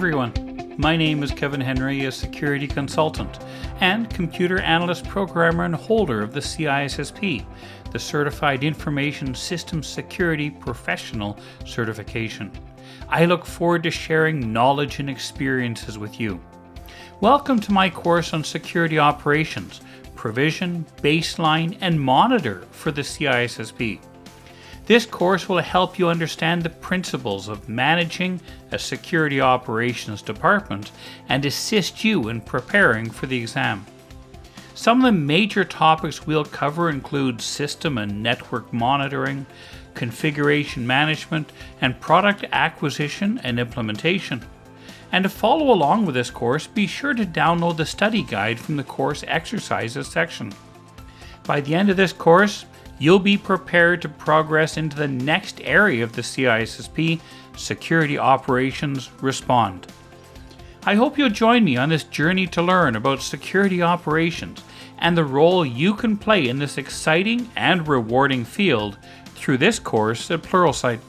everyone, my name is Kevin Henry, a security consultant and computer analyst programmer and holder of the CISSP, the Certified Information Systems Security Professional certification. I look forward to sharing knowledge and experiences with you. Welcome to my course on security operations, provision, baseline, and monitor for the CISSP. This course will help you understand the principles of managing a security operations department and assist you in preparing for the exam. Some of the major topics we'll cover include system and network monitoring, configuration management, and product acquisition and implementation. And to follow along with this course, be sure to download the study guide from the course exercises section. By the end of this course, you'll be prepared to progress into the next area of the CISSP, Security Operations Respond. I hope you'll join me on this journey to learn about security operations and the role you can play in this exciting and rewarding field through this course at Pluralsight.